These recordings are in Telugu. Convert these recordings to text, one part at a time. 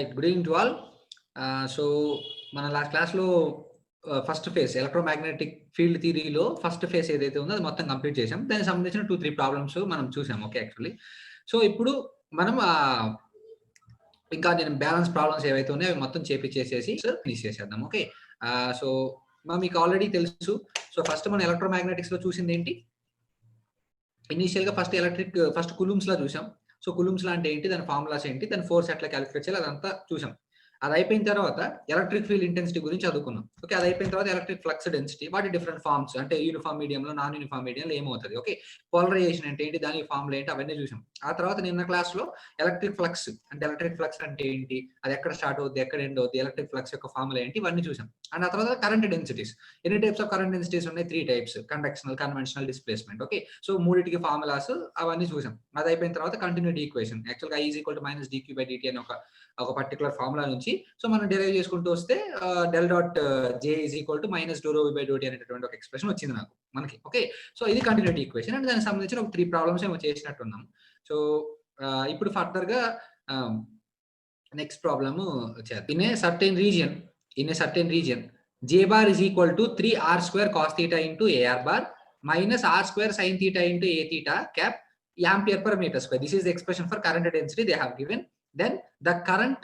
Right, good evening to all. So మన లాస్ట్ క్లాస్లో ఫస్ట్ ఫేజ్ ఎలక్ట్రోమాగ్నెటిక్ ఫీల్డ్ థియరీలో ఫస్ట్ ఫేజ్ ఏదైతే ఉందో అది మొత్తం కంప్లీట్ చేసాం. దానికి సంబంధించిన 2-3 ప్రాబ్లమ్స్ మనం చూసాం. ఓకే, యాక్చువల్లీ సో ఇప్పుడు మనం ఇంకా నేను బ్యాలెన్స్ ప్రాబ్లమ్స్ ఏవైతే ఉన్నాయో అవి మొత్తం చేసేసి ఫినిష్ చేసేద్దాం. ఓకే, సో మీకు ఆల్రెడీ తెలుసు. సో ఫస్ట్ మనం ఎలక్ట్రోమాగ్నెటిక్స్ లో చూసింది ఏంటి? ఇనీషియల్ గా ఫస్ట్ కులూమ్స్ లా చూసాం. సో కులూమ్స్ లా అంటే ఏంటి, దాని ఫార్ములాస్ ఏంటి, దాని ఫోర్స్ ఎట్లా క్యాలిక్యులేట్ చేయాలి అదంతా చూసాం. అది అయిపోయిన తర్వాత ఎలక్ట్రిక్ ఫీల్డ్ ఇంటెన్సిటీ గురించి చదువుకున్నాం. ఓకే, అది అయిపోయిన తర్వాత ఎలక్ట్రిక్ ఫ్లక్స్ డెన్సిటీ, వాటి డిఫరెంట్ ఫార్మ్స్, అంటే యూనిఫామ్ మీడియంలో నాన్ యూనిఫామ్ మీడియంలో ఏమవుతుంది, ఓకే, పోలరైజేషన్ అంటే ఏంటి, దాని ఫార్ములా ఏంటి, అవన్నీ చూసాం. ఆ తర్వాత నిన్న క్లాస్ లో ఎలక్ట్రిక్ ఫ్లక్స్ అంటే ఏంటి, అది ఎక్కడ స్టార్ట్ అవుద్ది, ఎక్కడ ఎండ్ అవుద్ది, ఎలక్ట్రిక్ ఫ్లక్స్ యొక్క ఫార్ములా ఏంటి, ఇవన్నీ చూసాం. అండ్ ఆ తర్వాత కరెంట్ డెన్సిటీస్, ఎన్ని టైప్స్ ఆఫ్ కరెంట్ డెన్సిటీస్ ఉన్నాయి, 3 types: conductional, conventional, displacement. Okay, so మూడింటికి ఫార్ములాస్ అవన్నీ చూసాం. అది అయిపోయిన తర్వాత కంటిన్యూటీ ఈక్వేషన్, యాక్చువల్గా I = -dq/dt అని ఒక పర్టికులర్ ఫార్ములా నుంచి సో మనం డెరైవ్ చేసుకుంటూ వస్తే del dot J = -∂ρ/∂t అనేటువంటి ఒక ఎక్స్ప్రెషన్ వచ్చింది మనకి. ఓకే, సో ఇది కంటిన్యూటీ ఈక్వేషన్ అండ్ దానికి సంబంధించిన ఒక 3 ప్రాబ్లమ్స్ ఏమో చేసినట్టున్నాం. సో ఇప్పుడు ఫర్దర్ గా నెక్స్ట్ ప్రాబ్లమ్ చేద్దాం. In a certain region J bar is equal to 3r² cos theta into AR bar minus r² sin theta into A theta cap ampere per meter square. This is the expression for current density they have given. Then the current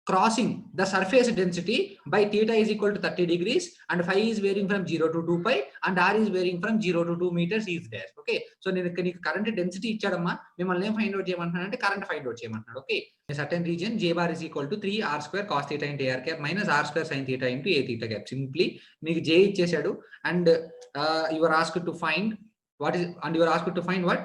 crossing the surface density by theta is equal to 30 degrees and phi is varying from 0 to 2 pi and r is varying from 0 to 2 meters is there. Okay, so నీకు కరెంట్ డెన్సిటీ ఇచ్చాడమ్మా, మిమ్మల్ని ఏం ఫైండ్ అవుట్ చేయమంటున్నాడు అంటే కరెంట్ ఫైండ్ అవుట్ చేయమంటున్నాడు. Okay, certain region J bar is equal to 3r² cos theta into AR cap minus r² sin theta into A theta cap. Simply మీకు J ఇచ్చేసాడు and you are asked to find what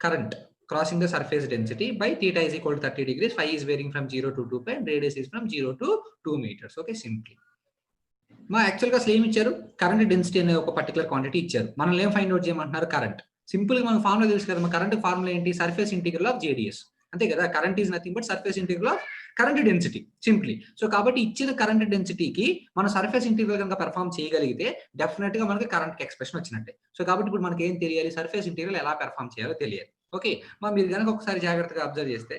current crossing the surface density by theta is equal to 30 degrees, phi is varying from 0 to 2 pi and radius is from 0 to 2 meters. Okay, simply యాక్చువల్గా అసలు ఏమి ఇచ్చారు, కరెంట్ డెన్సిటీ అనే ఒక పర్టికులర్ క్వాంటిటీ ఇచ్చారు. మనం ఏం ఫైండ్ అవుట్ చేయమంటున్నారు, కరెంట్. సింపుల్ గా మన ఫార్ములా తెలుసు కదా, కరెంట్ ఫార్ములా ఏంటి, సర్ఫేస్ ఇంటిగ్రల్ ఆఫ్ JDS, అంతే కదా. Current is nothing but surface integral of current density simply. So కాబట్టి ఇచ్చిన కరెంట్ డెన్సిటీకి మనం సర్ఫేస్ ఇంటిగ్రల్ కనుక పెర్ఫార్మ్ చేయగలిగితే డెఫినెట్ గా మనకి కరెంట్ ఎక్స్ప్రెషన్ వచ్చినట్టే. సో కాబట్టి ఇప్పుడు మనకి ఏం తెలియాలి, సర్ఫేస్ ఇంటిగ్రల్ ఎలా పెర్ఫార్మ్ చేయాలో తెలియాలి. ఓకే, మీరు కనుక ఒకసారి జాగ్రత్తగా అబ్జర్వ్ చేస్తే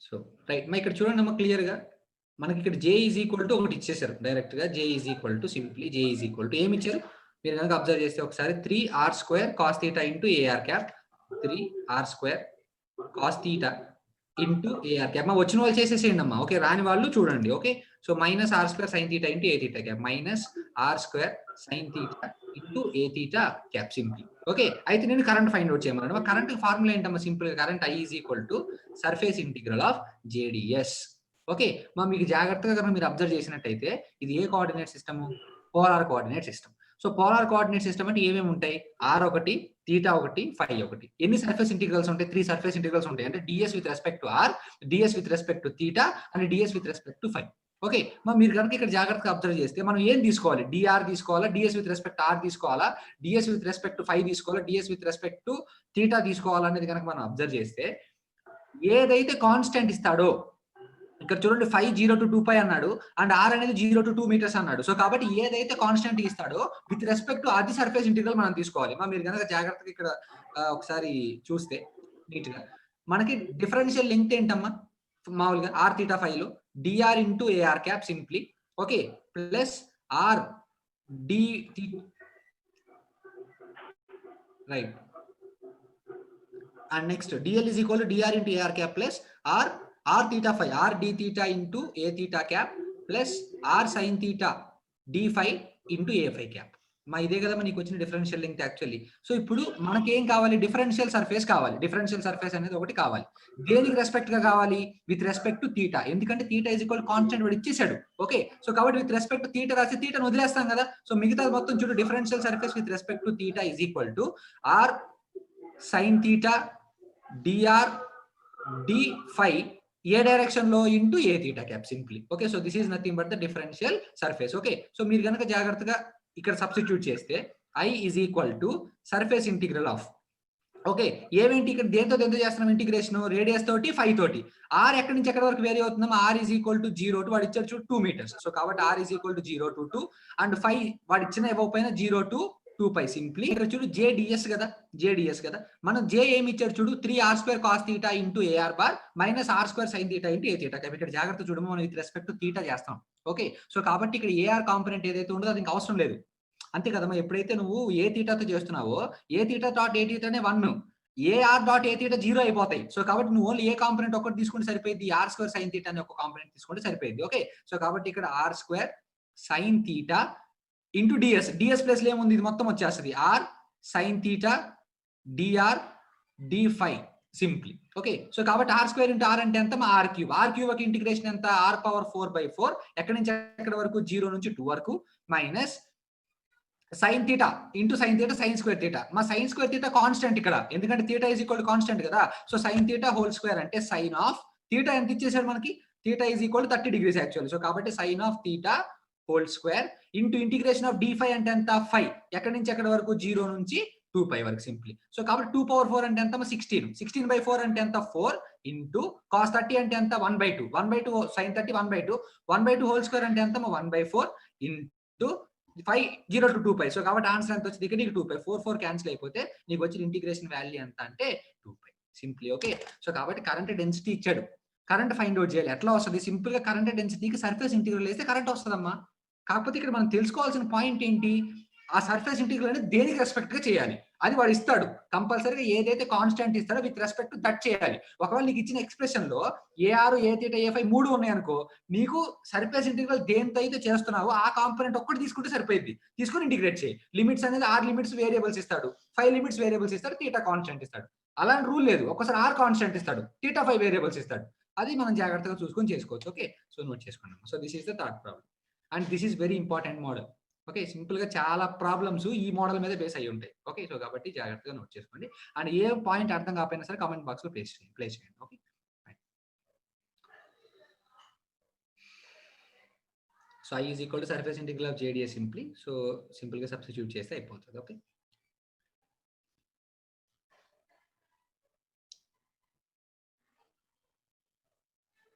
సో రైట్ ఇక్కడ చూడండి అమ్మ, క్లియర్ గా మనకి ఇక్కడ J = ఒకటి ఇచ్చేసారు డైరెక్ట్ గా. J = ఏమి ఇచ్చారు మీరు కనుక అబ్జర్వ్ చేస్తే ఒకసారి 3r² cos theta into AR cap, 3r² cos theta into AR cap. వచ్చిన వాళ్ళు చేసేసేయండి అమ్మా. ఓకే, రాని వాళ్ళు చూడండి. Okay, so -r² sin theta into A theta cap, -r² sin theta into A theta cap simply. Okay, అయితే నేను కరెంట్ ఫైండ్ అవుట్ చేయమన్నాను. కరెంట్ ఫార్ములా ఏంటమ్మా, సింపుల్ గా current I = surface integral of JDS. Okay, మీకు జాగ్రత్తగా కనుక మీరు అబ్జర్వ్ చేసినట్టయితే ఇది ఏ coordinate system, polar coordinate system. So polar coordinate system అంటే ఏమేమి ఉంటాయి, r1, θ1, φ1. ఎన్ని సర్ఫేస్ ఇంటిగ్రల్స్ ఉంటాయి, 3 సర్ఫేస్ ఇంటిగ్రల్స్ ఉంటాయి. అంటే ds with respect to r, ds with respect to θ and ds with respect to φ. Okay, మీరు కనుక ఇక్కడ జాగ్రత్తగా అబ్జర్వ్ చేస్తే మనం ఏం తీసుకోవాలి, dr తీసుకోవాలా, ds విత్ రెస్పెక్ట్ r తీసుకోవాలా, ds విత్ రెస్పెక్ట్ టు φ తీసుకోవాలా, ds విత్ రెస్పెక్ట్ టు θ తీసుకోవాలా అనేది కనుక మనం అబ్జర్వ్ చేస్తే ఏదైతే కాన్స్టెంట్ ఇస్తాడో, ఇక్కడ చూడండి 5 0 to 2 pi అన్నాడు అండ్ r అనేది 0 to 2 meters అన్నాడు. సో కాబట్టి ఏదైతే కాన్స్టెంట్ ఇస్తాడో విత్ రెస్పెక్ట్ టు అది సర్ఫేస్ ఇంటిగ్రల్ మనం తీసుకోవాలి. మీరు కనుక జాగ్రత్తగా ఇక్కడ ఒకసారి చూస్తే నీట్ గా మనకి డిఫరెన్షియల్ లెంగ్త్ ఏంటమ్మా, మామూలుగా r θ φ లో dr into AR cap simply. Okay, plus r d right and next dl is equal to dr into AR cap plus r θ φ, r d θ into A theta cap plus r sin theta d phi into A phi cap. ఇదే కదా మనకి వచ్చిన డిఫరెన్షియల్ లెంగ్త్ యాక్చువల్లీ. సో ఇప్పుడు మనకి ఏం కావాలి, డిఫరెన్షియల్ సర్ఫేస్ కావాలి. డిఫరెన్షియల్ సర్ఫేస్ అనేది ఒకటి కావాలి. దేనికి రెస్పెక్ట్ గా కావాలి, విత్ రెస్పెక్ట్ టు θ. ఎందుకంటే θ = కాన్స్టెంట్ వాడు ఇచ్చేసాడు. ఓకే, సో కాబట్టి విత్ రెస్పెక్ట్ టు θ రాసి θ వదిలేస్తాం కదా. సో మిగతా మొత్తం చూడు, differential surface with respect to θ = r sin theta dr d phi ఏ డైరెక్షన్ లో into A theta cap simply. Okay, so this is nothing but the differential surface. Okay, so మీరు కనుక జాగ్రత్తగా ఇక్కడ సబ్స్టిట్యూట్ చేస్తే I = surface integral of, okay, ఏమేంటి ఇక్కడ దేంతో చేస్తున్నాం ఇంటిగ్రేషన్, రేడియస్ తోటి φ తోటి. r ఎక్కడి నుంచి ఎక్కడి వరకు వేరీ అవుతుందా, r is equal to 0 to వాడు ఇచ్చాడు 2 meters. సో కాబట్టి r is equal to 0 to 2 and φ వాడు ఇచ్చిన ఇవ్వకపోయినా 0 to 2π సింప్లీ. ఇక్కడ చూడు జేడిఎస్ కదా మనం జే ఏమి ఇచ్చారు చూడు 3r² cos θ into AR bar minus r² sin θ into A θ. ఇక్కడ జాగ్రత్త చూడము, మనం విత్ రెస్పెక్ట్ టు θ చేస్తాం. ఓకే, సో కాబట్టి ఇక్కడ AR కాంపోనెంట్ ఏదైతే ఉందో అది ఇంకా అవసరం లేదు, అంతే కదమ్మా. ఎప్పుడైతే నువ్వు ఏ థీటాతో చేస్తున్నావో ఏ theta dot A థీటానే 1, AR dot A theta 0 అయిపోతాయి. సో కాబట్టి నువ్వు ఓన్లీ ఏ కాంపోనెంట్ ఒకటి తీసుకుంటే సరిపోయింది, r² sin θ అనే ఒక కాంపోనెంట్ తీసుకుంటే సరిపోయింది. ఓకే, సో కాబట్టి ఇక్కడ r² sin θ into DS place లో ఏముంది, ఇది మొత్తం వచ్చేస్తుంది r sin θ dr d∅ simply. Okay, so కాబట్టి r² ఇంటూ r అంటే ఎంత, r³ ఒక ఇంటిగ్రేషన్ ఎంత, r⁴/4 ఎక్కడి నుంచి ఎక్కడ వరకు 0 నుంచి 2 వరకు minus sin θ into sin θ sin² θ. మా sin² θ కాన్స్టెంట్ ఇక్కడ, ఎందుకంటే θ ఈజ్ ఈక్వల్ టు కాన్స్టెంట్ కదా. సో sin θ హోల్ స్క్వేర్ అంటే sin ఆఫ్ θ ఎంత ఇచ్చేసాడు మనకి, θ is equal to 30 degrees actually. So కాబట్టి sin of θ whole square into integration of d∅ అంటే ఎంత 5, ఎక్కడి నుంచి ఎక్కడ వరకు 0 నుంచి 2π వరకు సింప్లీ. సో కాబట్టి 2⁴ అంటే ఎంత 16/4 అంటే ఎంత 4 ఇంటూ cos 30 అంటే ఎంత 1/2 sin 30 1/2 హోల్ స్క్వేర్ అంటే ఎంత 1/4 ఇంటూ 5 0 to 2π. సో కాబట్టి ఆన్సర్ ఎంత వచ్చింది ఇక్కడ, నీకు 2π 4 క్యాన్సిల్ అయిపోతే నీకు వచ్చిన ఇంటిగ్రేషన్ వాల్యూ ఎంత అంటే 2π సింప్లీ. ఓకే, సో కాబట్టి కరెంట్ డెన్సిటీ ఇచ్చాడు, కరెంట్ ఫైండ్ అవుట్ చేయాలి. ఎట్లా వస్తుంది, సింపుల్ గా కరెంట్ డెన్సిటీకి సర్ఫేస్ ఇంటిగ్రల్ వేస్తే కరెంట్ వస్తుందమ్మా. కాకపోతే ఇక్కడ మనం తెలుసుకోవాల్సిన పాయింట్ ఏంటి, ఆ సర్ఫేస్ ఇంటిగ్రల్ అనేది దేనికి రెస్పెక్ట్ గా చేయాలి, అది వాడు ఇస్తాడు. కంపల్సరీగా ఏదైతే కాన్స్టెంట్ ఇస్తాడో విత్ రెస్పెక్ట్ టు దట్ చేయాలి. ఒకవేళ నీకు ఇచ్చిన ఎక్స్ప్రెషన్ లో AR A∠θ A∠φ 3 ఉన్నాయనుకో, నీకు సర్ఫేస్ ఇంటిగ్రల్ దేంతో అయితే చేస్తున్నావో ఆ కాంపోనెంట్ ఒక్కటి తీసుకుంటే సరిపోయింది, తీసుకుని ఇంటిగ్రేట్ చేయి. లిమిట్స్ అనేది R లిమిట్స్ వేరియబుల్స్ ఇస్తాడు, φ లిమిట్స్ వేరియబుల్స్ ఇస్తాడు, θ కాన్స్టెంట్ ఇస్తాడు. అలాంటి రూల్ లేదు, ఒక్కసారి R కాన్స్టెంట్ ఇస్తాడు, θ φ వేరియబుల్స్ ఇస్తాడు. అది మనం జాగ్రత్తగా చూసుకొని చేసుకోవచ్చు. ఓకే, సో నోట్ చేసుకున్నాం. So this is the third problem and this is very important model. Okay, simple గా చాలా ప్రాబ్లమ్స్ ఈ మోడల్ మీద బేస్ అయ్యి ఉంటాయి. ఓకే, సో కాబట్టి జాగ్రత్తగా నోట్ చేసుకోండి అండ్ ఏ పాయింట్ అర్థం కాకపోయినా సరే కామెంట్ బాక్స్ లో ప్లేస్ చేయండి. Okay, so I is equal to surface integral of JDS simply. So simple గా సబ్స్టిట్యూట్ చేస్తే అయిపోతుంది. ఓకే,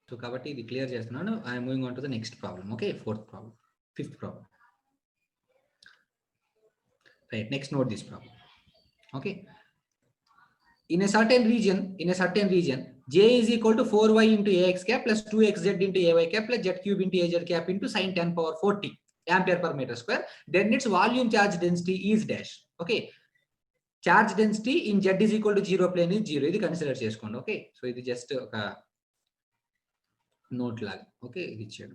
సో కాబట్టి ఇది క్లియర్ చేస్తున్నాను. I'm moving on to the next problem. Okay, fifth problem. Right, next note this problem. Okay, in a certain region J is equal to 4y into ax cap plus 2xz into ay cap plus z cube into az cap into sin 10⁻40 ampere per meter square, then its volume charge density is dash. Okay, charge density in z is equal to 0 plane is 0. ఇది కన్సిడర్ చేసుకోండి. ఓకే, సో ఇది జస్ట్ ఒక నోట్ లాగా. ఓకే, ఇది ఇచ్చాడు.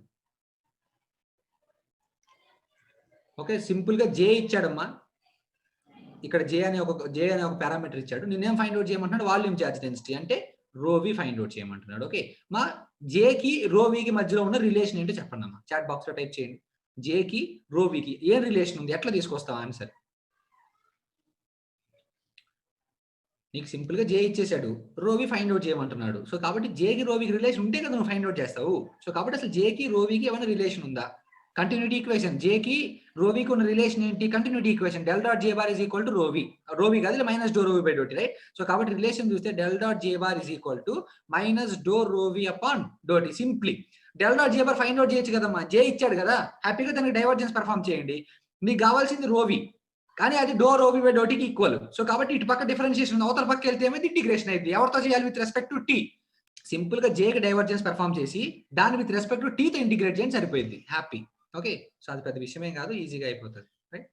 ఓకే, సింపుల్ గా J ఇచ్చాడమ్మా, ఇక్కడ J అనే ఒక పారామీటర్ ఇచ్చాడు. నిన్నేం ఫైండ్ అవుట్ చేయమంటున్నాడు, వాల్యూమ్ చార్జ్ డెన్సిటీ అంటే ρV ఫైండ్ అవుట్ చేయమంటున్నాడు. ఓకే, మా J కి ρV కి మధ్యలో ఉన్న రిలేషన్ ఏంటో చెప్పండి అమ్మా, చాట్ బాక్స్ లో టైప్ చేయండి. J కి ρV కి ఏం రిలేషన్ ఉంది, ఎట్లా తీసుకొస్తావు ఆన్సర్. నీకు సింపుల్ గా J ఇచ్చేసాడు, ρV ఫైండ్ అవుట్ చేయమంటున్నాడు. సో కాబట్టి J కి ρV కి రిలేషన్ ఉంటే కదా నువ్వు ఫైండ్ అవుట్ చేస్తావు. సో కాబట్టి అసలు J కి ρV కి ఏమైనా రిలేషన్ ఉందా, కంటిన్యూటీ ఈక్వేషన్ J కి ρV కి ఉన్న రిలేషన్ ఏంటి, continuity equation del dot J bar is equal to ρV కాదు minus dou ρV by dou t, right. So కాబట్టి రిలేషన్ చూస్తే del dot J bar is equal to minus dou ρV upon dou t. Simply del dot J bar find out చేయొచ్చు కదమ్మా, J ఇచ్చాడు కదా, హ్యాపీగా దానికి డైవర్జెన్స్ పర్ఫామ్ చేయండి. మీకు కావాల్సింది ρV, కానీ అది డో ρV బై డోట్ కి ఈక్వల్. సో కాబట్టి ఇటు పక్క డిఫరెన్షియేషన్, అవతల పక్క వెళ్తే ఏమైంది ఇంటిగ్రేషన్ అయింది. ఎవరితో చేయాలి, with respect to T. Simple గా J కి డైవర్జెన్స్ పర్ఫామ్ చేసి దాన్ని విత్ రెస్పెక్ట్ టు T తో ఇంటిగ్రేట్ చేయండి, సరిపోయింది, హ్యాపీ. ఓకే, సో అది పెద్ద విషయమే కాదు, ఈజీగా అయిపోతుంది, రైట్.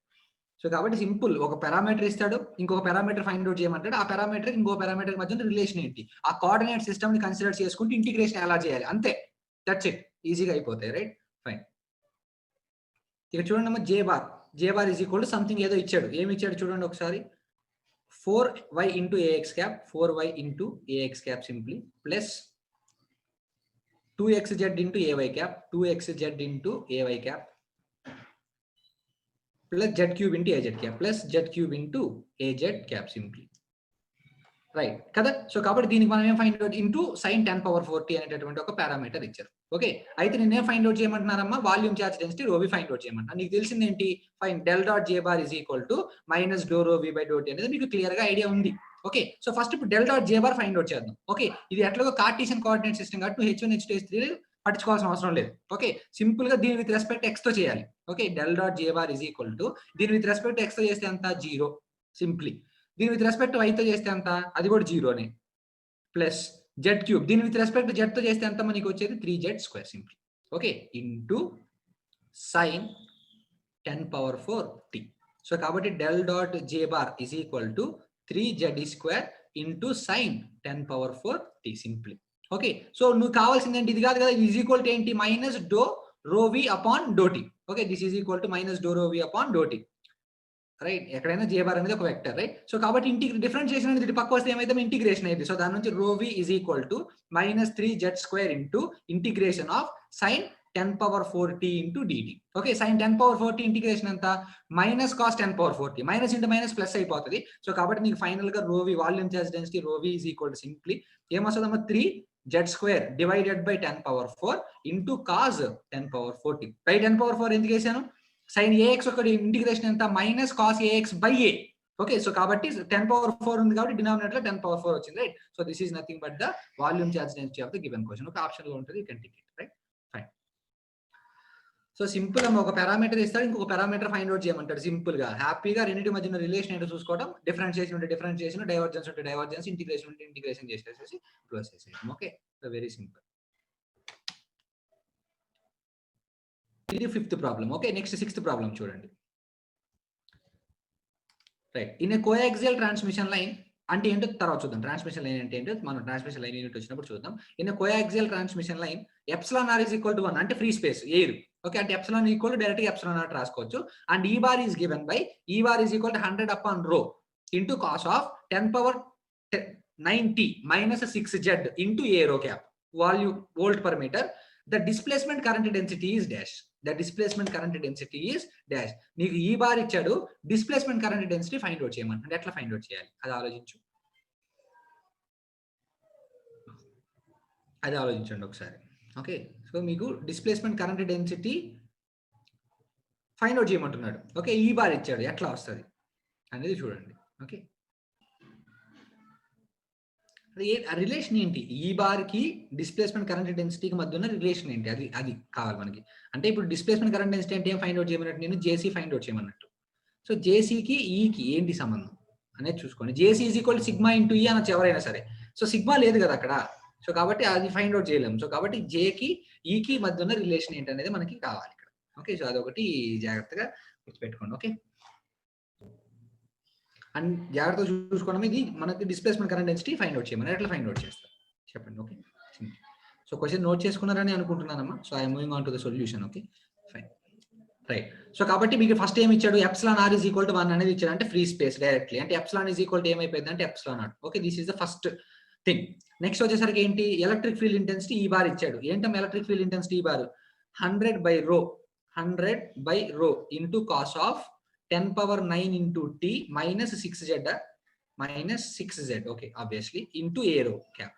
సో కాబట్టి సింపుల్, ఒక పారామీటర్ ఇస్తాడు, ఇంకొక పారామీటర్ ఫైండ్ అవుట్ చేయమంటాడు, ఆ పారామీటర్ ఇంకో పారామీటర్ మధ్య రిలేషన్ ఏంటి, ఆ కోఆర్డినేట్ సిస్టమ్ ని కన్సిడర్ చేసుకుంటూ ఇంటిగ్రేషన్ ఎలా చేయాలి, అంతే, దట్స్ ఇట్, ఈజీగా అయిపోతాయి, రైట్. ఫైన్, ఇక చూడండి అమ్మా, J bar is equal to something ఏదో ఇచ్చాడు. ఏమి ఇచ్చాడు చూడండి ఒకసారి, 4y into ax cap 4y into ax cap simply plus 2xz into ay cap 2xz into ay cap plus z cube into az cap plus z cube into az cap simply, right కదా. సో కాబట్టి దీనికి మనం ఏం ఫైండ్ అవుట్ ఇంటూ sin 10⁻40 అనేటటువంటి ఒక పారామీటర్ ఇచ్చారు. ఓకే, అయితే నేను ఏం ఫైండ్ అవుట్ చేయమంటున్నారమ్మా, volume charge density ρV find out చేయమంటున్నా. నీకు తెలిసింది ఏంటి, fine del dot J bar is equal to minus dou ρV by dou t అనేది మీకు క్లియర్ గా ఐడియా ఉంది. ఓకే, సో ఫస్ట్ ఇప్పుడు del dot J bar find out చేద్దాం. ఓకే, ఇది ఎట్లాగో కార్టీసియన్ కోఆర్డినేట్ సిస్టమ్ కాబట్టి H1 H2 H3 పట్టించుకోవాల్సిన అవసరం లేదు. ఓకే, సింపుల్ గా దీని విత్ రెస్పెక్ట్ ఎక్స్ తో చేయాలి. Okay, del dot J bar is equal to దీని విత్ రెస్పెక్ట్ ఎక్స్ తో చేస్తే ఎంత 0 సింప్లీ. దీని విత్ రెస్పెక్ట్ వై తో చేస్తే ఎంత అది కూడా 0నే ప్లస్ జెడ్ క్యూబ్ దీని విత్ రెస్పెక్ట్ జెడ్ తో చేస్తే ఎంత మనకి వచ్చేది 3z² simply. Okay, into sine 10⁴t. So కాబట్టి del dot J bar is equal to 3z² into sine 10⁴t simply. Okay, so నువ్వు కావాల్సింది ఏంటి, ఇది కాదు కదా, ఇది ఈజ్ ఈక్వల్ టు ఏంటి minus dou rho V upon dou t. Okay, this is equal to minus dou rho V upon dou t. Right, ఎక్కడైనా జే బార్ అనేది ఒక వెక్టర్. రైట్, సో కాబట్టి డిఫరెన్షియేషన్ అనేది ఇటు పక్క వస్తే ఏమైతే ఇంటిగ్రేషన్ అయింది. సో దాని నుంచి rho V is equal to minus 3z² into integration of sine 10⁴t into dt. Okay, sine 10⁴t integration ఎంత minus cos 10⁴t, minus into minus plus అయిపోతుంది. సో కాబట్టి నీకు ఫైనల్ గా రో వి volume charge density rho V is equal to simply ఏమొస్తుందమ్మా 3z² divided by 10⁴ into cos 10⁴t. By 10⁴ ఎందుకు వేసాను, సైన్ ఏఎక్స్ ఒక ఇంటిగ్రేషన్ ఎంత minus cos a x by a. Okay, so కాబట్టి 10⁴ ఉంది కాబట్టి డినామినేటర్ లో 10⁴ వచ్చింది. Right, so this is nothing but the volume charge density of the given question. ఒక ఆప్షన్ లో ఉంటుంది, you can tick it. Right, fine. So simple అమ్మ, ఒక పారామీటర్ ఇస్తాడు, ఇంకొక పారామీటర్ ఫైండ్ అవుట్ చేయమంటాడు. సింపుల్ గా హ్యాపీగా రెండింటి మధ్య రిలేషన్ ఏంటో చూసుకోవడం, డిఫరెన్షియేషన్ ఉంటే డిఫరెన్షియేషన్, డైవర్జెన్స్ ఉంటే డైవర్జెన్స్, ఇంటిగ్రేషన్ ఉంటే ఇంటిగ్రేషన్ చేసేసి క్లోజ్ చేసేయడం. Okay, so very simple. ఇది 5th problem. Okay, next 6th problem చూడండి. Right, in a coaxial transmission line అంటే ఏంటో తర్వాత చూద్దాం. ట్రాన్స్మిషన్ లైన్ అంటే ఏంటో మనం ట్రాన్స్మిషన్ లైన్ యూనిట్ వచ్చినప్పుడు చూద్దాం. In a coaxial transmission line epsilon r is equal to 1 అంటే ఫ్రీ స్పేస్ ఎయిర్. ఓకే, అంటే ఎప్సిలాన్ ఈక్వల్ డైరెక్ట్ గా ఎప్సిలాన్ నాట్ రాసుకోవచ్చు. And E bar is given by E bar is equal to 100 upon rho into cos of 10⁻90 minus 6z into a rho cap volume volt per metre. The displacement current density is dash. The displacement current density is dash. నీకు ఈ బార్ ఇచ్చాడు, displacement current density find out చేయమంటే ఎట్లా ఫైండ్ అవుట్ చేయాలి అది ఆలోచించండి ఒకసారి. ఓకే, సో మీకు displacement current density find out చేయమంటున్నాడు. ఓకే, ఈ బార్ ఇచ్చాడు, ఎట్లా వస్తుంది అనేది చూడండి. ఓకే, రిలేషన్ ఏంటి, ఈ బార్ కి డిస్ప్లేస్మెంట్ కరెంట్ డెన్సిటీకి మధ్య ఉన్న రిలేషన్ ఏంటి అది కావాలి మనకి. అంటే ఇప్పుడు డిస్ప్లేస్మెంట్ కరెంట్ డెన్సిటీ అంటే ఏం ఫైండ్ అవుట్ చేయమన్నట్టు, నేను జేసీ ఫైండ్ అవుట్ చేయమన్నట్టు. సో జేసీకి ఈకి ఏంటి సంబంధం అనేది చూసుకోండి. జేసీ ఈజ్ ఈక్వల్ సిగ్మా ఇంటూ ఈ అనొచ్చు ఎవరైనా సరే. సో సిగ్మా లేదు కదా అక్కడ, సో కాబట్టి అది ఫైండ్ అవుట్ చేయలేము. సో కాబట్టి జేకి ఈకి మధ్య ఉన్న రిలేషన్ ఏంటి అనేది మనకి కావాలి ఇక్కడ. ఓకే, సో అదొకటి జాగ్రత్తగా గుర్తుపెట్టుకోండి. ఓకే, అండ్ జాగ్రత్తగా చూసుకోవడం, ఇది మనకి displacement current density find out చేయమని ఎట్లా ఫైండ్ అవుట్ చేస్తారు చెప్పండి. ఓకే, సో క్వశ్చన్ నోట్ చేసుకున్నారని అనుకుంటున్నానమ్మా. So I'm moving on to the solution. Okay, fine. Right, so కాబట్టి మీకు ఫస్ట్ ఏమి ఇచ్చాడు, epsilon r is equal to 1 అనేది ఇచ్చాడు, అంటే ఫ్రీ స్పేస్ డైరెక్ట్లీ. అంటే ఎప్సిలాన్ ఈజ్ ఈక్వల్ టు ఏమైపోయింది అంటే epsilon naught. Okay, this is the first thing. Next వచ్చేసరికి ఏంటి, electric field intensity E bar ఇచ్చాడు. ఏంటమ్మా electric field intensity E bar 100 rho into cos of 10⁻9 into T minus 6z okay obviously into a rho cap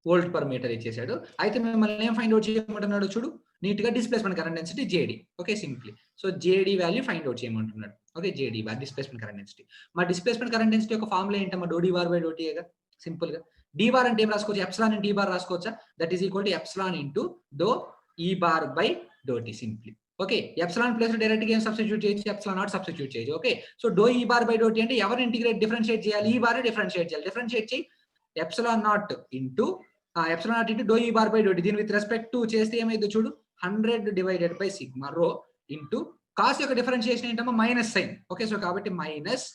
volt per metre ఇచ్చేసాడు. అయితే మిమ్మల్ని ఏం ఫైండ్ అవుట్ చేయమంటున్నాడు చూడు నీట్ గా, displacement current density JD. Okay, simply so JD value find out చేయమంటున్నాడు. Okay, JD bar displacement current density. మా డిస్ప్లేస్మెంట్ కరెంట్ డెన్సిటీ యొక్క ఫార్ములా ఏంటమ్మా, dou D bar by do t. Simple గా డి బార్ అంటే ఏం రాసుకోవచ్చు, ఎప్సిలాన్ ఇంటూ ఈ బార్ రాసుకోవచ్చా, that is equal to epsilon into dou E bar by do t simply. Okay, epsilon place direct గా ఏం సబ్స్టిట్యూట్ చేయొచ్చు, ఎప్సిలాన్ నాట్ సబ్స్టిట్యూట్ చేయొచ్చు. Okay, so do E bar by do tea అంటే ఎవరు ఇంటిగ్రేట్ డిఫరెన్షియేట్ చేయాలి, ఈ బార్ డిఫరెన్షియేట్ చేయాలి. డిఫరెన్షియేట్ చేయి epsilon naught into do E bar by do T. దీని విత్ రెస్పెక్ట్ టు చేస్తే ఏమైందో చూడు, 100 divided by sigma rho into cos యొక్క డిఫరెన్షియేషన్ ఏంటమ్మా మైనస్ సైన్. ఓకే, సో కాబట్టి minus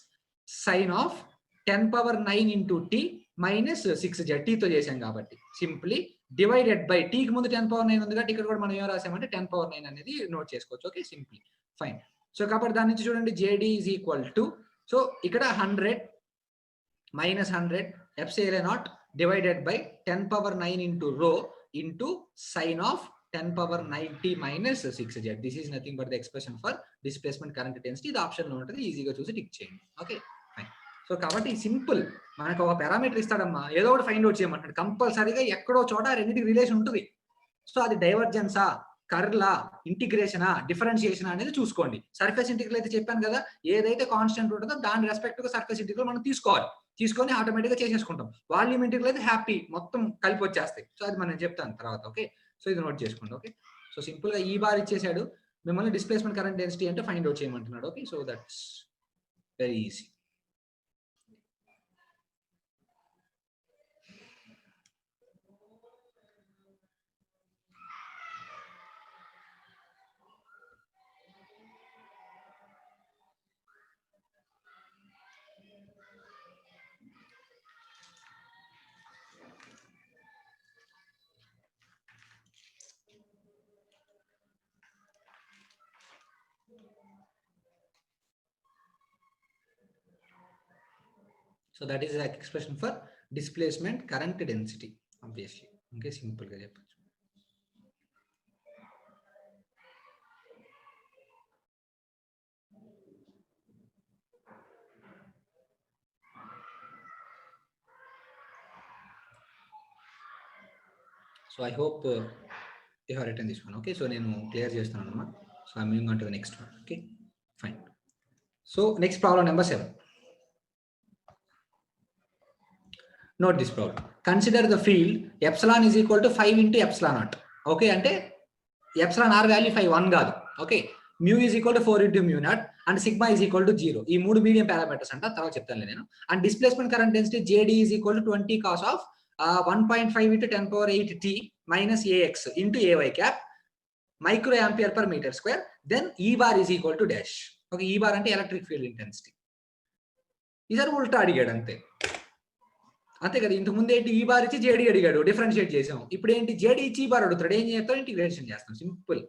sine of 10⁻9 into T minus 6z టీతో చేసాం కాబట్టి సింప్లీ డివైడెడ్ బై టీకి ముందు 10⁻9 ఉంది కాబట్టి ఇక్కడ కూడా మనం ఏం రాసామంటే 10⁻9 అనేది నోట్ చేసుకోవచ్చు. Okay, simply fine. సో కాబట్టి దాని నుంచి చూడండి JD is equal to, so ఇక్కడ 100 minus 100 epsilon naught divided by 10⁻9 into rho into sine of 10⁻90 minus 6z. This is nothing but the expression for displacement current density. ఇది ఆప్షన్ లో ఉంటుంది, ఈజీగా చూసి టిక్ చేయండి. Okay fine. సో కాబట్టి సింపుల్, మనకు ఒక పారామీటర్ ఇస్తాడమ్మా, ఏదో ఒకటి ఫైండ్ అవుట్ చేయమంటాడు. కంపల్సరీగా ఎక్కడో చోట రెండింటికి రిలేషన్ ఉంటుంది. సో అది డైవర్జెన్సా, కర్లా, ఇంటిగ్రేషనా, డిఫరెన్షియేషన్ అనేది చూసుకోండి. సర్ఫేస్ ఇంటిగ్రల్ అయితే చెప్పాను కదా, ఏదైతే కాన్స్టెంట్ ఉంటుందో దాని రెస్పెక్ట్ గా సర్ఫేస్ ఇంటిగ్రల్ మనం తీసుకోవాలి, తీసుకొని ఆటోమేటిక్ గా చేసేసుకుంటాం. వాల్యూమ్ ఇంటిగ్రల్ అయితే హ్యాపీ మొత్తం కలిపి వచ్చేస్తాయి. సో అది మనం చెప్తాను తర్వాత. ఓకే, సో ఇది నోట్ చేసుకోండి. ఓకే, సో సింపుల్ గా ఈ బార్ ఇచ్చేసాడు, మిమ్మల్ని డిస్ప్లేస్మెంట్ కరెంట్ డెన్సిటీ అంటే ఫైండ్ అవుట్ చేయమంటున్నాడు. Okay, so that's very easy. So that is the expression for displacement current density, obviously. Okay, simple ga cheppochu. So I hope you have written this one. Okay, so nenu clear chestunanu amma. So I'm moving on to the next one. Okay, fine. So next problem number 7. Note this problem. Consider the field epsilon is equal to 5 into epsilon naught. Okay, ante epsilon r value 5 1 కాదు. Okay, mu is equal to 4 into mu naught and sigma is equal to 0. ఈ మూడు మీడియం పారామీటర్స్ అంట, తర్వాత చెప్తాను నేను. And displacement current density JD is equal to 20 cos of 1.5 into 10 power 8 t minus AX into AY cap micro ampere per meter square. Then E bar is equal to dash. Okay, E bar అంటే ఎలక్ట్రిక్ ఫీల్డ్ ఇంటెన్సిటీ. ఈసారి ఉల్టా అడిగాడు అంతే కదా. ఇంతకు ముందు ఏంటి ఈ బార్ ఇచ్చి జేడీ అడిగాడు, డిఫరెన్షియేట్ చేసాం. ఇప్పుడు ఏంటి జేడీ ఇచ్చి ఈ బార్ అడుగుతాడు, ఏం చేస్తాం, ఇంటిగ్రేషన్ చేస్తాం, సింపుల్.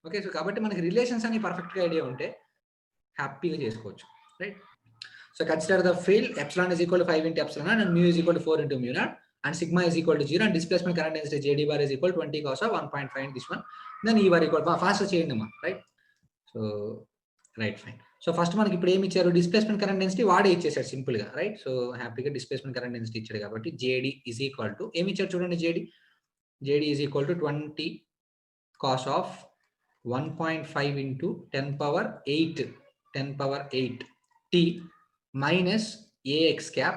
ఓకే, సో కాబట్టి మనకి రిలేషన్స్ అని పర్ఫెక్ట్ గా ఐడియా ఉంటే హ్యాపీగా చేసుకోవచ్చు, right. So consider the field epsilon is equal to 5 into epsilon and mu is equal to 4 into mu naught and sigma is equal to 0 and displacement current density JD bar is equal to 20 cos of 1.5 in this one. Then E bar equal to fast చేయండి అమ్మా, right. So right, fine. So first మనకి ఇప్పుడు ఏమి ఇచ్చారు, డిస్ప్లేస్మెంట్ కరెంట్ డెన్సిటీ వాడే ఇచ్చేసాడు సింపుల్ గా, రైట్. సో హ్యాపీగా డిస్ప్లేస్మెంట్ కరెంట్ డెన్సిటీ ఇచ్చాడు కాబట్టి JD is equal to ఏమి ఇచ్చారు చూడండి, JD is equal to 20 cos of 1.5 into 10 power 8 t minus AX cap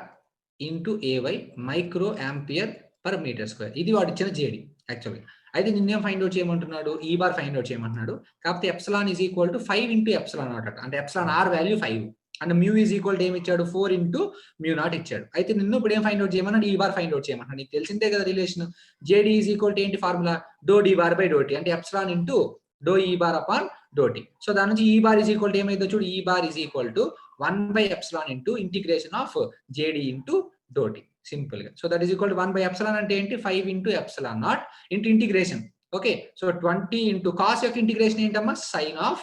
into AY micro ampere per meter square. ఇది వాడు ఇచ్చిన JD యాక్చువల్గా. అయితే నిన్నేం ఫైండ్ అవుట్ చేయమంటున్నాడు, ఈ బార్ ఫైండ్ అవుట్ చేయమంటున్నాడు. కాకపోతే epsilon is equal to 5 into epsilon naught అంటే epsilon r value 5 and mu is equal to ఏమి ఇచ్చాడు, 4 into mu naught ఇచ్చాడు. అయితే నిన్ను ఇప్పుడు ఏం ఫైండ్ అవుట్ చేయమన్నాడు, ఈ బార్ ఫైండ్ అవుట్ చేయమన్నాడు. నీకు తెలిసిందే కదా relation, JD is equal to ఏంటి formula, dou D bar by do tea అంటే epsilon into do E bar upon dou t. So దాని నుంచి ఈ బార్ ఈజ్ ఈక్వల్ టు ఏమైందో చూడు, ఈ bar is equal to 1 by epsilon into integration of JD into dou t, simple గా. So that is equal to 1 by epsilon అంటే ఏంటి, 5 into epsilon naught into integration. Okay, so 20 into cos యొక్క ఇంటిగ్రేషన్ ఏంటమ్మా, sin of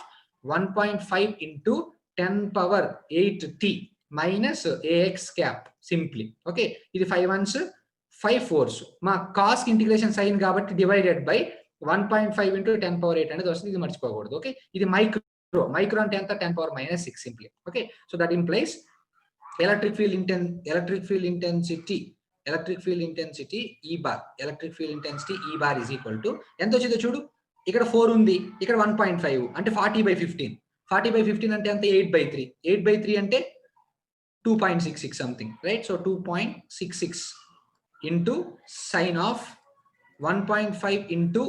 1.5 into 10 power 8 t minus AX cap simply. Okay, ఇది 5 1s 5 4s, మా cos ఇంటిగ్రేషన్ sin కాబట్టి డివైడెడ్ బై 1.5 into 10 power 8 అనేది వస్తుంది, ఇది మర్చిపోకూడదు. ఓకే, ఇది మైక్రో అంటే ఎంత, 10 power minus 6 simply. Okay, so that implies electric field intensity E bar E bar is equal to ఎంత వచ్చిందో చూడు, ఇక్కడ 4 ఉంది, ఇక్కడ 1.5 అంటే 40/15 అంటే ఎంత, 8/3 8/3 అంటే 2.66 something, right. So 2.66 into sin of 1.5 into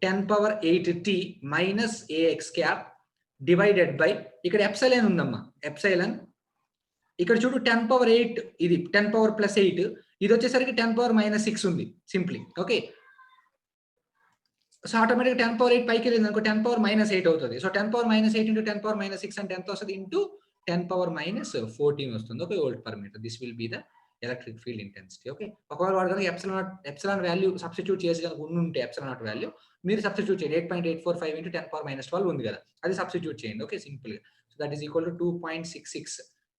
10 power 8 t minus AX cap divided by ఇక్కడ ఎప్సిలాన్ ఉందమ్మా, ఎప్సిలాన్ ఇక్కడ చూడు 10 power 8 ఇది 10 power plus 8, ఇది వచ్చేసరికి 10 power minus 6 ఉంది simply. Okay, so automatic 10 power 8 పైకి వెళ్ళింది అనుకో 10 power minus 8 అవుతుంది. So 10 power minus 8 into 10 power minus 6 అంటే ఎంత వస్తుంది, ఇంటూ 10 power minus 14 వస్తుంది. Okay, volt per metre. This will be the electric field intensity. Okay, ఒకవేళ వాడు కనుక ఎప్సిలాన్ వాల్యూ సబ్స్టిట్యూట్ చేసి కనుక ఉంటే ఎప్సిలాన్ నాట్ వాల్యూ మీరు సబ్స్టిట్యూట్ చేయండి, 8.845 into 10 power minus 12 ఉంది కదా, అది సబ్స్టిట్యూట్ చేయండి. ఓకే, సింపుల్ గా. So that is equal to 2.66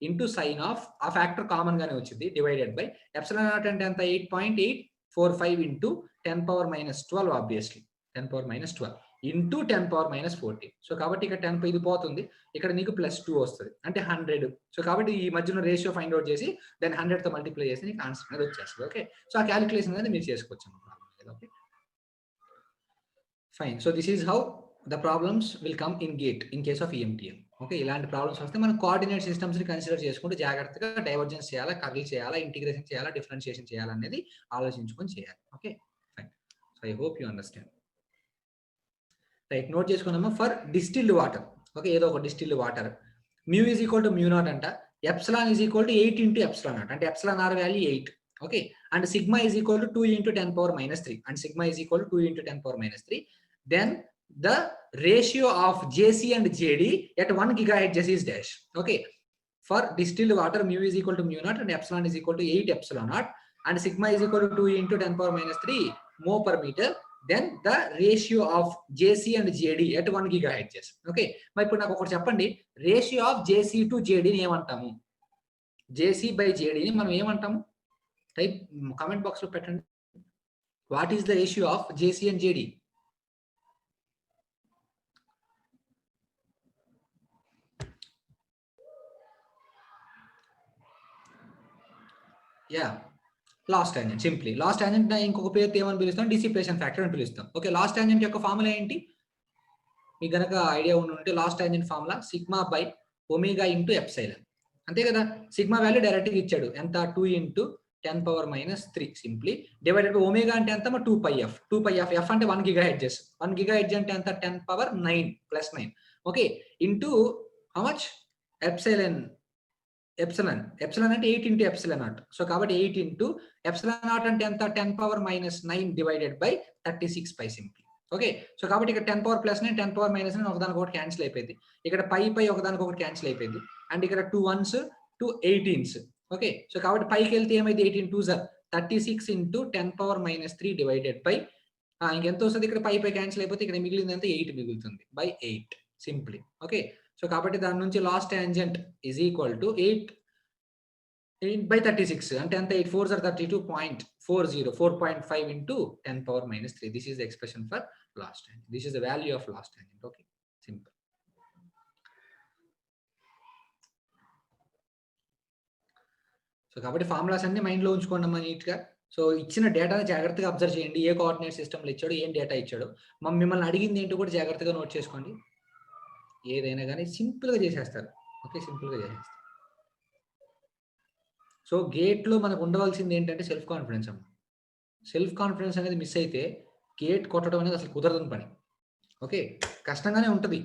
into sine of ఆ ఫ్యాక్టర్ కామన్ గానే వచ్చింది డివైడెడ్ బై ఎప్సిలాన్ నాట్ అంటే ఎంత, 8.845 into 10 power minus 12 obviously 10 power minus 12 into 10 power minus 14. So కాబట్టి ఇక్కడ 10 ఇది పోతుంది, ఇక్కడ నీకు +2 వస్తుంది అంటే 100. సో కాబట్టి ఈ మధ్యలో రేషియో ఫైండ్ అవుట్ చేసి దాన్ని 100 తో మల్టిప్లై చేసి నీకు ఆన్సర్ అనేది వచ్చేస్తుంది. ఓకే, సో ఆ క్యాలిక్యులేషన్ అనేది మీరు చేసుకోవచ్చు. Okay, fine. So this is how the problems will come in gate in case of EMTL. Okay, ఇలాంటి ప్రాబ్లమ్స్ వస్తే మనం కోఆర్డినేట్ సిస్టమ్స్ ని కన్సిడర్ చేసుకుంటూ జాగ్రత్తగా డైవర్జెన్స్ చేయాలా, కర్ల్ చేయాలా, ఇంటిగ్రేషన్ చేయాలా, డిఫరెన్షియేషన్ చేయాలా అనేది ఆలోచించుకొని చేయాలి. Okay, fine. So I hope you understand. Right, note చేసుకున్నామా. ఫర్ డిస్టిల్డ్ వాటర్, ఓకే, ఏదో ఒక distilled water mu is equal to mu naught అంట, epsilon is equal to 8 into epsilon naught, అంటే epsilon r value 8, okay, and sigma is equal to 2 into 10 power minus 3, and sigma is equal to 2 into 10 power minus 3. Then the ratio of JC and JD at 1 gigahertz is dash. Okay, for distilled water mu is equal to mu naught and epsilon is equal to 8 epsilon naught and sigma is equal to 2 into 10 power minus 3 mho per meter. Then the ratio of JC and JD at 1 gigahertz. Okay, మరి ఇప్పుడు నాకు ఒకటి చెప్పండి, ratio of JC to JD ని ఏమంటాము? JC by JD ని మనం ఏమంటాము? టైప్ కామెంట్ బాక్స్ లో పెట్టండి. What is the ratio of JC and JD? Yeah, loss tangent. Simply loss tangent ఇంకొక పేరుతో ఏమని పిలుస్తాం? డిసిపేషన్ ఫ్యాక్టర్ అని పిలుస్తాం. ఓకే, లాస్ట్ టాంజెంట్ యొక్క ఫార్ములా ఏంటి? మీకు గనక ఐడియా ఉంటే loss tangent formula sigma by omega into epsilon, అంతే కదా. సిగ్మా వాల్యూ డైరెక్ట్గా ఇచ్చాడు, ఎంత? 2 into 10 power minus 3 simply divided by omega అంటే ఎంత? 2πf. 2πf, ఎఫ్ అంటే 1 GHz. 1 GHz అంటే ఎంత? 10 power 9 plus 9, okay, into how much? Epsilon అంటే 8 ఇంటూ ఎప్సిలాన్ నాట్. సో కాబట్టి 8 ఇంటూ ఎప్సిలాన్ నాట్ అంటే ఎంత? 10 power minus 9 divided by 36 pi simply. Okay, so కాబట్టి ఇక్కడ 10 పవర్ ప్లస్ 9 10 పవర్ మైనస్ 9 ఒకదానికొకటి క్యాన్సిల్ అయిపోయింది. ఇక్కడ పై ఒకదానికొకటి క్యాన్సిల్ అయిపోయింది. అండ్ ఇక్కడ 2 1s 2 18s. ఓకే, సో కాబట్టి పైకి వెళ్తే ఏమైంది? 18 2s 36 into 10 power minus 3 divided by ఇంకెంత వస్తుంది? ఇక్కడ పై క్యాన్సిల్ అయిపోతే ఇక్కడ మిగిలింది ఎంత? 8 మిగులుతుంది బై 8 సింప్లీ. ఓకే, సో కాబట్టి దాని నుంచి last tangent is equal to 8 by 36 అంటే ఎంత? 8 4s are 32.40, 4.5 into 10 power minus 3. This is the expression for last tangent. This is the value of last tangent. Okay, simple. So కాబట్టి ఫార్ములాస్ అన్ని మైండ్ లో ఉంచుకోండి అమ్మా నీట్ గా. సో ఇచ్చిన డేటాని జాగ్రత్తగా అబ్జర్వ్ చేయండి. ఏ కోఆర్డినేట్ సిస్టమ్ లో ఇచ్చాడు, ఏం డేటా ఇచ్చాడు, మిమ్మల్ని అడిగింది ఏంటో కూడా జాగ్రత్తగా నోట్ చేసుకోండి. ఏదైనా కానీ సింపుల్ గా చేసేస్తారు. ఓకే, సింపుల్ గా చేసేస్తారు. సో గేట్ లో మనకు ఉండవలసింది ఏంటంటే సెల్ఫ్ కాన్ఫిడెన్స్ అమ్మ. సెల్ఫ్ కాన్ఫిడెన్స్ అనేది మిస్ అయితే గేట్ కొట్టడం అనేది అసలు కుదరదని పని. ఓకే, కష్టంగానే ఉంటుంది.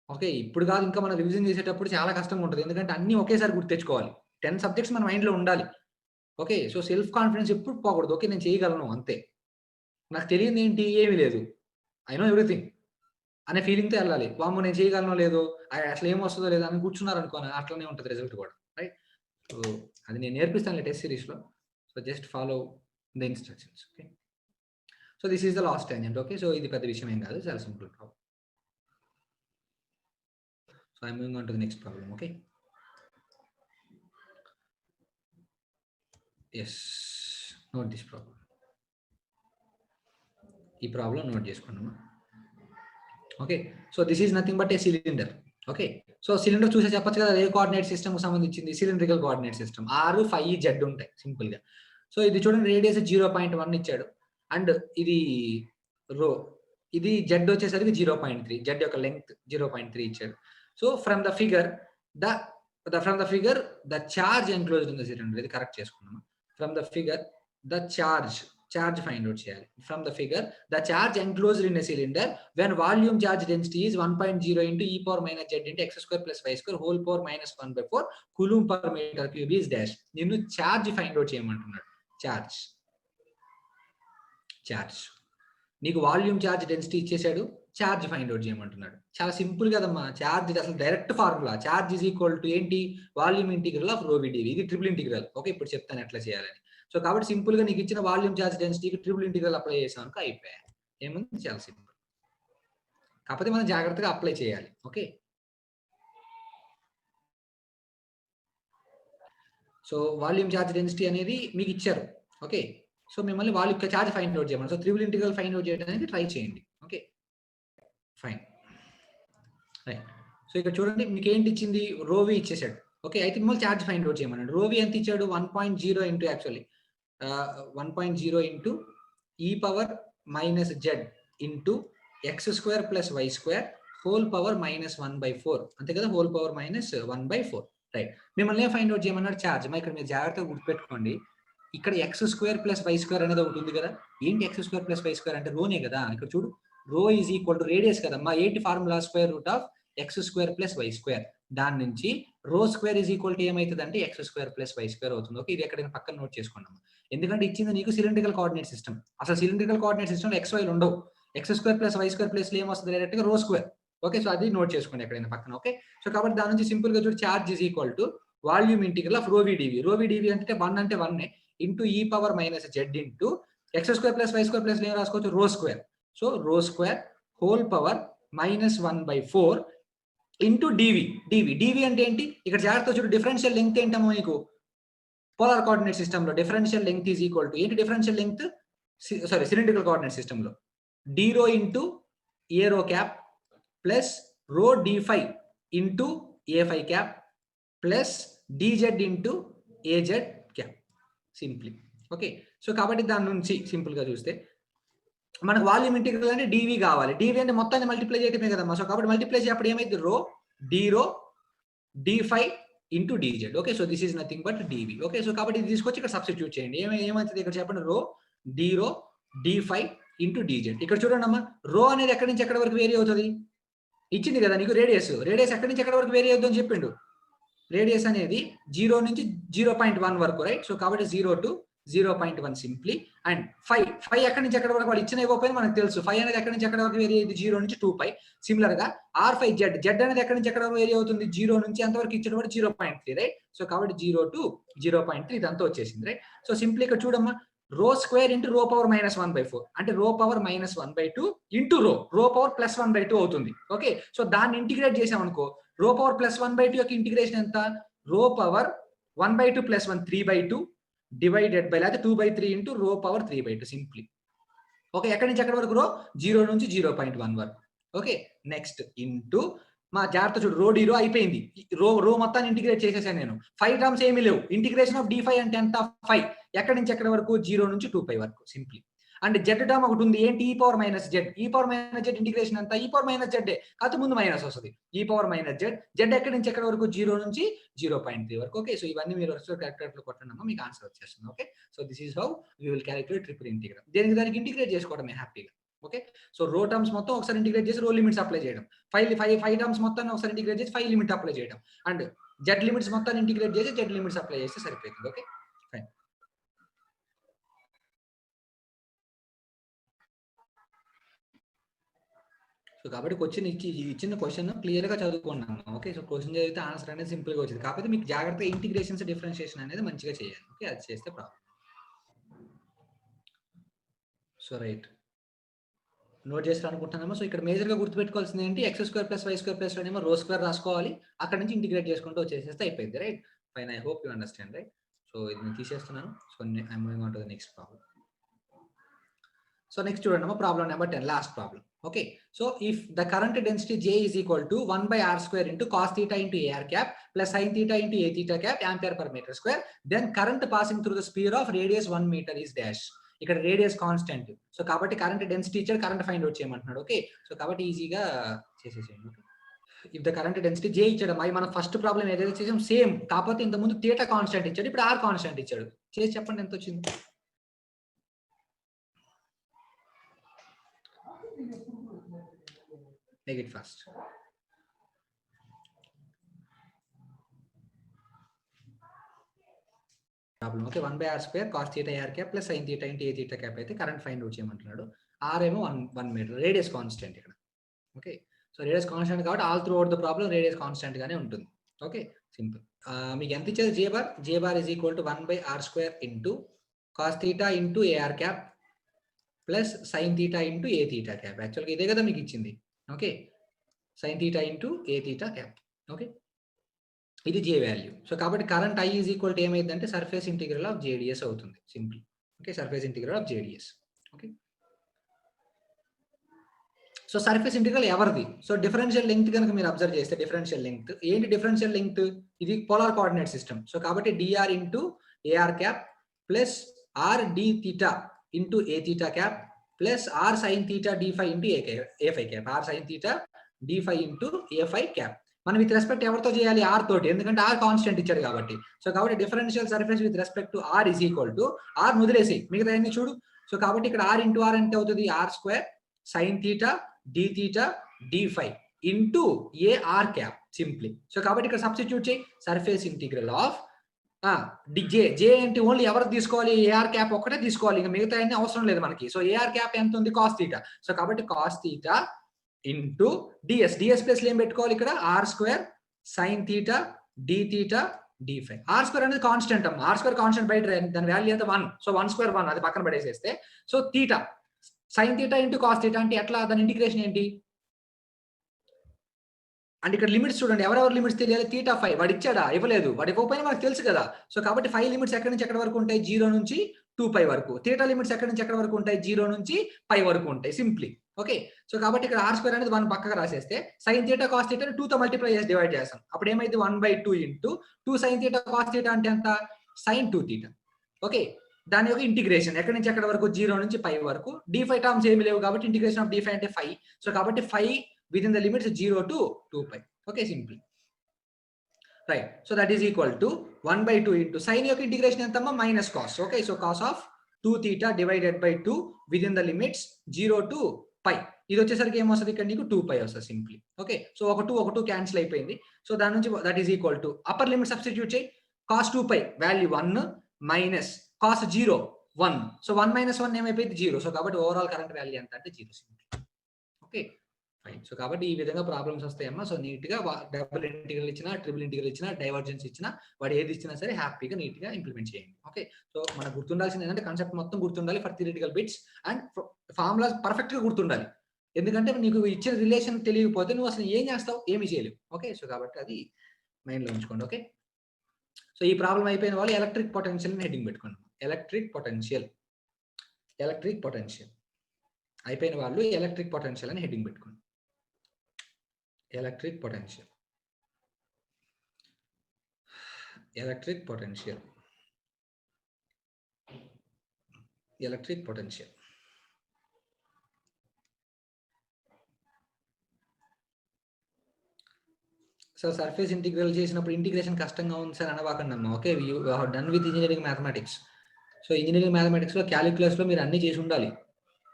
ఓకే, ఇప్పుడు కాదు, ఇంకా మనం రివిజన్ చేసేటప్పుడు చాలా కష్టంగా ఉంటుంది. ఎందుకంటే అన్ని ఒకేసారి గుర్తు తెచ్చుకోవాలి. 10 సబ్జెక్ట్స్ మన మైండ్లో ఉండాలి. ఓకే, సో సెల్ఫ్ కాన్ఫిడెన్స్ ఎప్పుడు పోకూడదు. ఓకే, నేను చేయగలను అంతే, నాకు తెలియదు ఏంటి, ఏమీ లేదు, ఐ నో ఎవ్రీథింగ్ అనే ఫీలింగ్తో వెళ్ళాలి. వాము నేను చేయగలనో లేదో, అసలు ఏం వస్తుందో లేదో అని కూర్చున్నారు అనుకోని అట్లనే ఉంటుంది రిజల్ట్ కూడా. రైట్, సో అది నేను నేర్పిస్తాను టెస్ట్ సిరీస్లో. So just follow the instructions. Okay, so this is the last tangent. Okay, so ఇది పెద్ద విషయం ఏం కాదు, చాలా simple problem. So I moving on to the next problem. Okay, yes, note this problem. ఈ ప్రాబ్లం నోట్ చేసుకున్నామా? Okay, so this is nothing but a cylinder. Okay, so cylinder చూసే చెప్పచ్చు కదా ఏ కోఆర్డినేట్ సిస్టమ్ సంబంధించింది? Cylindrical coordinate system. 6 5 Z ఉంటాయి సింపుల్ గా. సో ఇది చూడండి, రేడియస్ 0.1 ఇచ్చాడు అండ్ ఇది రో, ఇది Z వచ్చేసరికి 0.3, Z యొక్క లెంగ్త్ 0.3 ఇచ్చాడు. So from the figure the charge enclosed in the cylinder, ఇది కరెక్ట్ చేసుకున్నాము. From the figure the charge find out చేయాలి. From the figure the charge enclosed in a cylinder when volume charge density is 1.0 into e power minus z into x square plus y square whole power minus 1/4 coulomb per meter cube is dash. నిన్ను charge find out చేయమంటున్నాడు. చార్జ్ నీకు వాల్యూమ్ చార్జ్ డెన్సిటీ ఇచ్చేసాడు, చార్జ్ ఫైండ్ అవుట్ చేయమంటున్నాడు. చాలా సింపుల్ కదమ్మా. చార్జ్ అసలు direct formula, charge is equal to ఏంటి? వాల్యూమ్ ఇంటిగ్రల్ ఆఫ్ రో వి డివి. ఇది ట్రిపుల్ ఇంటిగ్రల్. ఓకే, ఇప్పుడు చెప్తాను ఎట్లా చేయాలని. సో కాబట్టి సింపుల్ గా నీకు ఇచ్చిన వాల్యూమ్ చార్జ్ డెన్సిటీకి ట్రిపుల్ ఇంటిగ్రల్ అప్లై చేసాం అనుకో అయిపోయా. ఏముంది, చాలా సింపుల్. కాకపోతే మనం జాగ్రత్తగా అప్లై చేయాలి. Okay, so volume charge density అనేది మీకు ఇచ్చారు. ఓకే, సో మిమ్మల్ని వాల్యూమ్ చార్జ్ ఫైండ్ అవుట్ చేయమని. So triple integral find out చేయడానికి ట్రై చేయండి. Okay, fine, right. సో ఇక్కడ చూడండి, మీకు ఏంటి ఇచ్చింది? రోవి ఇచ్చేసాడు. ఓకే, అయితే మిమ్మల్ని చార్జ్ ఫైండ్ అవుట్ చేయమన్నాడు. రోవి ఎంత ఇచ్చాడు? 1.0 ఇంటూ యాక్చువల్లీ 1.0 ఇంటూ ఈ power minus Z into x square plus y square whole power minus 1/4, అంతే కదా, హోల్ పవర్ మైనస్ 1/4. రైట్, మిమ్మల్ని ఫైండ్ అవుట్ చేయమన్నాడు చార్జ్. మరి ఇక్కడ మీరు జాగ్రత్తగా గుర్తుపెట్టుకోండి, ఇక్కడ x square plus y square అనేది ఒకటి ఉంది కదా. ఏంటి x square plus y square అంటే రోనే కదా. ఇక్కడ చూడు రో ఈజ్ ఈక్వల్ టు రేడియస్ కదమ్మా. ఏంటి formula square root of x square plus y square. దాని నుంచి rho square is equal to ఏమవుతుంది అంటే x square plus y square అవుతుంది. ఓకే, ఇది ఎక్కడైనా పక్కన నోట్ చేసుకున్నాము. ఎందుకంటే ఇచ్చింది నీకు సిలిండ్రికల్ కోఆర్డినేట్ సిస్టమ్. అసలు సిలిండ్రికల్ కోఆర్డినేట్ సిస్టమ్ ఎక్స్ వైలు ఉండవు. X square plus y square plus ఏమొస్తుంది డైరెక్ట్ గా రో స్క్వేర్. ఓకే, సో అది నోట్ చేసుకోండి ఎక్కడైనా పక్కన. ఓకే, సో కాబట్టి దాని నుంచి సింపుల్ గా చూడు charge is equal to volume integral of రో విడివి. రో విడివి అంటే 1 అంటే 1 ఇంటూ ఈ power minus Z into x square plus y square plus ఏం రాసుకోవచ్చు rho square. So rho square whole power -1/4 into d v. D v అంటే ఏంటి ఇక్కడ జాగ్రత్త చూడు. డిఫరెన్షియల్ లెంగ్త్ ఏంటమ్మా మీకు పోలార్ కోఆర్డినేట్ సిస్టమ్ లో differential length is equal to ఏంటి differential length sorry cylindrical coordinate system లో d rho into a rho cap plus rho d5 into a5 cap plus dz into az cap simply. Okay, so కాబట్టి దాని నుంచి సింపుల్ గా చూస్తే మనకు వాల్యూమ్ ఇంటిగ్రల్ అంటే డివి కావాలి. డివి అంటే మొత్తాన్ని మల్టిప్లై చేయటమే కదమ్మా. సో కాబట్టి మల్టిప్లై చేయప్పుడు ఏమైంది rho d5 into dz. Okay, so this is nothing but DV. Okay, so కాబట్టి ఇది తీసుకొచ్చి ఇక్కడ సబ్స్టిట్యూట్ చేయండి. ఏమవుతుంది ఇక్కడ చెప్పండి రో d5 ఇంటూ dz. ఇక్కడ చూడండి అమ్మా రో అనేది ఎక్కడి నుంచి ఎక్కడి వరకు వేరీ అవుతుంది ఇచ్చింది కదా నీకు. రేడియస్ ఎక్కడి నుంచి ఎక్కడి వరకు వేరీ అవుతుంది అని చెప్పిండు. రేడియస్ అనేది 0 నుంచి 0.1 వరకు రైట్. సో కాబట్టి 0 to 0.1 సింప్లీ. అండ్ 5 ఎక్కడి నుంచి ఎక్కడి వరకు వాళ్ళు ఇచ్చిన ఇవ్వకపోయినా మనకు తెలుసు. 5 అనేది ఎక్కడి నుంచి ఎక్కడి వరకు వేరీ అయ్యింది 0 నుంచి 2π. సిమిలర్ గా R5Z అనేది ఎక్కడి నుంచి ఎక్కడి వరకు వేరీ అవుతుంది 0 నుంచి ఎంతవరకు ఇచ్చేటప్పుడు 0.3 రైట్. సో కాబట్టి 0 to 0.3 ఇదంతా వచ్చేసింది రైట్. సో సింప్లీ ఇక్కడ చూడమ్మా రో స్క్వేర్ ఇంటూ రో పవర్ -1/4 అంటే రో పవర్ -1/2 ఇంటూ రో పవర్ +1/2 అవుతుంది. ఓకే, సో దాన్ని ఇంటిగ్రేట్ చేసామనుకో రో పవర్ +1/2 యొక్క ఇంటిగ్రేషన్ ఎంత రో పవర్ 1/2 + 1 3/2 డివైడెడ్ బై లేదా 2/3 ఇంటూ రో పవర్ 3/2 సింప్లీ. ఓకే, ఎక్కడి నుంచి ఎక్కడి వరకు రో 0 నుంచి 0.1 వరకు. ఓకే, నెక్స్ట్ ఇంటూ మా జాగ్రత్త చూడు రో d రో అయిపోయింది. రో మొత్తాన్ని ఇంటిగ్రేట్ చేసేసాను నేను. 5 టర్మ్స్ ఏమీ లేవు. ఇంటిగ్రేషన్ ఆఫ్ d5 అంటే ఎంత 5 ఎక్కడి నుంచి ఎక్కడి వరకు 0 నుంచి 2π వరకు సింప్లీ. అండ్ జెడ్ టర్మ్ ఒకటి ఉంది ఏంటి e power minus Z integration అంతా e పవర్ మైనస్ జెడ్ కాదు ముందు మైనస్ వస్తుంది e పవర్ మైనస్ జెడ్ ఎక్కడి నుంచి ఎక్కడి వరకు 0 నుంచి 0.3 వరకు. ఓకే, సో ఇవన్నీ మీరు క్యాలిక్యులేటర్ కొట్టండి మీకు ఆన్సర్ వచ్చేస్తుంది. Okay, so this is how we will calculate triple integral. దానికి ఇంటిగ్రేట్ చేసుకోవడమే హ్యాపీగా. ఓకే, సో రో టర్మ్స్ మొత్తం ఒకసారి ఇంటిగ్రేట్ చేసి రో లిమిట్స్ అప్లై చేయడం. 5 టర్మ్స్ మొత్తాన్ని ఒకసారి ఇంటిగ్రేట్ చేసి 5 లిమిట్ అప్లై చేయడం. అండ్ జెడ్ లిమిట్స్ మొత్తాన్ని ఇంటిగ్రేట్ చేసి జెడ్ లిమిట్స్ అప్లై చేస్తే సరిపోతుంది. Okay fine. సో కాబట్టి ఇచ్చిన క్వశ్చన్ క్లియర్ గా చదువుకున్నాము. ఓకే, సో క్వశ్చన్ చదివితే ఆన్సర్ అనేది సింపుల్ గా వచ్చింది. కాకపోతే మీకు జాగ్రత్తగా ఇంటిగ్రేషన్స్ డిఫరెన్షియేషన్ అనేది మంచిగా చేయాలి. ఓకే, అది చేస్తే ప్రాబ్లం. సో రైట్ నోట్ చేస్తారు అనుకుంటున్నాము. సో ఇక్కడ మేజర్ గా గుర్తుపెట్టుకోవాల్సింది ఏంటి x square plus y square plus ఏమో రో స్క్వేర్ రాసుకోవాలి. అక్కడ నుంచి ఇంటిగ్రేట్ చేసుకుంటూ వచ్చేసేస్తే అయిపోయింది right. Fine, I hope you understand right. So ఇది నేను తీసేస్తున్నాను. So I moving on to the next problem. So next చూడండి problem number 10 last problem. Okay, so if the current density J is equal to 1/r square into cos theta into AR cap plus sin theta into A theta cap ampere per meter square, then current passing through the sphere of radius 1 meter is dash. ఇక్కడ రేడియస్ కాన్స్టెంట్. సో కాబట్టి కరెంట్ డెన్సిటీ ఇచ్చాడు, కరెంట్ ఫైండ్ అవుట్ చేయమంటున్నాడు. ఓకే, సో కాబట్టి ఈజీగా చేసేసేయండి. If the current density J ఇచ్చాడు, అవి మనం ఫస్ట్ ప్రాబ్లం ఏదైతే చేసాం సేమ్, కాకపోతే ఇంత ముందు థీటా కాన్స్టెంట్ ఇచ్చాడు, ఇప్పుడు R కాన్స్టెంట్ ఇచ్చాడు. చేసి చెప్పండి ఎంత వచ్చింది. Make it fast. Problem. Okay, 1/r square cos theta AR cap plus sin theta into A theta cap అయితే కరెంట్ ఫైండ్ అవుట్ చేయమంటున్నాడు. R ఏమో 1 మీటర్, రేడియస్ కాన్స్టెంట్ ఇక్కడ. ఓకే, సో రేడియస్ కాన్స్టెంట్ కాబట్టి all through out the problem radius constant గానే ఉంటుంది. Okay, simple. మీకు ఎంత ఇచ్చేది J bar is equal to 1/r square into cos theta into AR cap plus sin theta into A theta cap. యాక్చువల్గా ఇదే కదా మీకు ఇచ్చింది. Okay, sin theta into A theta cap. Okay, ఇది J వాల్యూ. సో కాబట్టి current I is equal to ఏమైందంటే సర్ఫేస్ ఇంటిగ్రల్ ఆఫ్ JDS అవుతుంది simple. Okay, surface integral of JDS. Okay, so surface integral ఎవరిది? సో డిఫరెన్షియల్ లెంగ్త్ కనుక మీరు అబ్జర్వ్ చేస్తే డిఫరెన్షియల్ లెంగ్త్ ఏంటి? డిఫరెన్షియల్ లెంగ్త్ ఇది పోలార్ కోఆర్డినేట్ సిస్టమ్. సో కాబట్టి dr into AR cap plus R d theta into A theta cap plus R sin theta d phi into A phi cap. R sin theta d phi into A phi cap. మనం విత్ రెస్పెక్ట్ ఎవరితో చేయాలి? ఆర్ తోటి. ఎందుకంటే ఆర్ కాన్స్టెంట్ ఇచ్చాడు కాబట్టి. సో కాబట్టి differential surface with respect to R is equal to R వదిలేసి మిగతా అన్ని చూడు. సో కాబట్టి ఇక్కడ ఆర్ ఇంటూ ఆర్ ఎంత అవుతుంది? R square sine theta D theta D phi into A R cap simply. So కాబట్టి ఇక్కడ సబ్స్టిట్యూట్ చేయి. సర్ఫేస్ ఇంటిగ్రల్ ఆఫ్ జే అంటే ఓన్లీ ఎవరు తీసుకోవాలి? ఏఆర్ క్యాప్ ఒక్కటే తీసుకోవాలి, ఇంకా మిగతా అన్ని అవసరం లేదు మనకి. సో ఏఆర్ క్యాప్ ఎంత ఉంది? Cos theta. సో కాబట్టి cos theta into DS place ఏం పెట్టుకోవాలి ఇక్కడ? R square sine theta D theta D phi. R square అనేది కాన్స్టెంట్ అమ్మ. ఆర్ స్క్వేర్ కాన్స్టెంట్ బయట దాని వాల్యూ ఎంత? 1. సో 1 స్క్వేర్ 1 అది పక్కన పడేసేస్తే so theta sine theta into cos theta అంటే ఎట్లా? దాని ఇంటిగ్రేషన్ ఏంటి అంటే ఇక్కడ లిమిట్స్ చూడండి. ఎవరెవరు లిమిట్స్ తెలియాలి? థీటా 5 వాడు ఇచ్చాడా? ఇవ్వలేదు. వాడు ఇవ్వకపోయినా మనకు తెలుసు కదా. సో కాబట్టి 5 లిమిట్స్ ఎక్కడి నుంచి ఎక్కడి వరకు ఉంటాయి? 0 నుంచి 2π వరకు. థీటా లిమిట్స్ ఎక్కడి నుంచి ఎక్కడి వరకు ఉంటాయి? 0 నుంచి π వరకు ఉంటాయి సింప్లీ. ఓకే. సో కాబట్టి ఇక్కడ ఆర్ స్క్వేర్ అనేది 1 పక్కగా రాసేస్తే సైన్ థీటా కాస్ థీటా 2 తో మల్టిప్లై చేసి డివైడ్ చేస్తాం. అప్పుడు ఏమైంది? 1/2 into 2 sine theta cos theta అంటే ఎంత? Sine 2 theta. ఓకే. దాని యొక్క ఇంటిగ్రేషన్ ఎక్కడి నుంచి ఎక్కడి వరకు? 0 నుంచి π వరకు. d5 టర్మ్స్ ఏమి లేవు కాబట్టి ఇంటిగ్రేషన్ ఆఫ్ d5 అంటే 5. సో కాబట్టి 5 within the limits 0 to 2π. Okay, simply. Right. So that is equal to 1/2 into sin యొక్క integration ఎంత అమ్మా? minus cos. Okay. So cos of 2 theta divided by 2 within the limits 0 to π. ఇది వచ్చేసరికి ఏమొస్తుంది? ఇక్కడ నీకు 2π వస్తుంది సింప్లీ. ఓకే. సో ఒక 2 క్యాన్సిల్ అయిపోయింది. సో దాని నుంచి that is equal to upper limit substitute చేయి. cos 2π value 1 minus cos 0 1. So 1 - 1 ఏమైపోయింది? 0. సో కాబట్టి ఓవరాల్ కరెంట్ వాల్యూ ఎంత అంటే 0 సింప్లీ. ఓకే. ఫైన్. సో కాబట్టి ఈ విధంగా ప్రాబ్లమ్స్ వస్తాయమ్మా. సో నీట్ గా డబుల్ ఇంటిగ్రల్ ఇచ్చినా, ట్రిపుల్ ఇంటిగ్రల్ ఇచ్చినా, డైవర్జెన్స్ ఇచ్చినా, వాడు ఏది ఇచ్చినా సరే హ్యాపీగా నీట్ గా ఇంప్లిమెంట్ చేయండి. ఓకే. సో మనకు గుర్తుండాల్సింది ఏంటంటే కాన్సెప్ట్ మొత్తం గుర్తుండాలి for theoretical bits and formulas perfect గా గుర్తుండాలి. ఎందుకంటే నీకు ఇచ్చిన రిలేషన్ తెలియకపోతే నువ్వు అసలు ఏం చేస్తావు? ఏమి చేయలేవు. ఓకే. సో కాబట్టి అది మైండ్ లో ఉంచుకోండి. ఓకే. సో ఈ ప్రాబ్లం అయిపోయిన వాళ్ళు ఎలక్ట్రిక్ పొటెన్షియల్ హెడ్డింగ్ పెట్టుకోండి. ఎలక్ట్రిక్ పొటెన్షియల్ అయిపోయిన వాళ్ళు ఎలక్ట్రిక్ పొటెన్షియల్ అని హెడ్డింగ్ పెట్టుకోండి. electric potential so surface integral చేసినప్పుడు ఇంటిగ్రేషన్ కష్టంగా ఉంది సార్ అనవాకండి అమ్మా. Okay. You have done with engineering mathematics. So engineering mathematics లో క్యాలిక్యులస్ లో మీరు అన్ని చేసి ఉండాలి.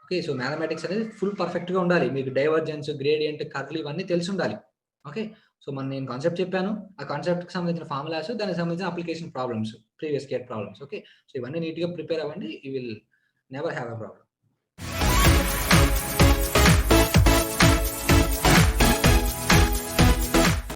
ఓకే. సో మ్యాథమెటిక్స్ అనేది ఫుల్ పర్ఫెక్ట్ గా ఉండాలి. మీకు డైవర్జెన్స్, గ్రేడియంట్, కర్ల్ ఇవన్నీ తెలిసి ఉండాలి. ఓకే. సో నేను కాన్సెప్ట్ చెప్పాను. ఆ కాన్సెప్ట్ కి సంబంధించిన ఫార్ములాస్, దానికి సంబంధించిన application problems, previous gate problems. Okay. So ఇవన్నీ నీట్ గా ప్రిపేర్ అవ్వండి. You will never have a problem.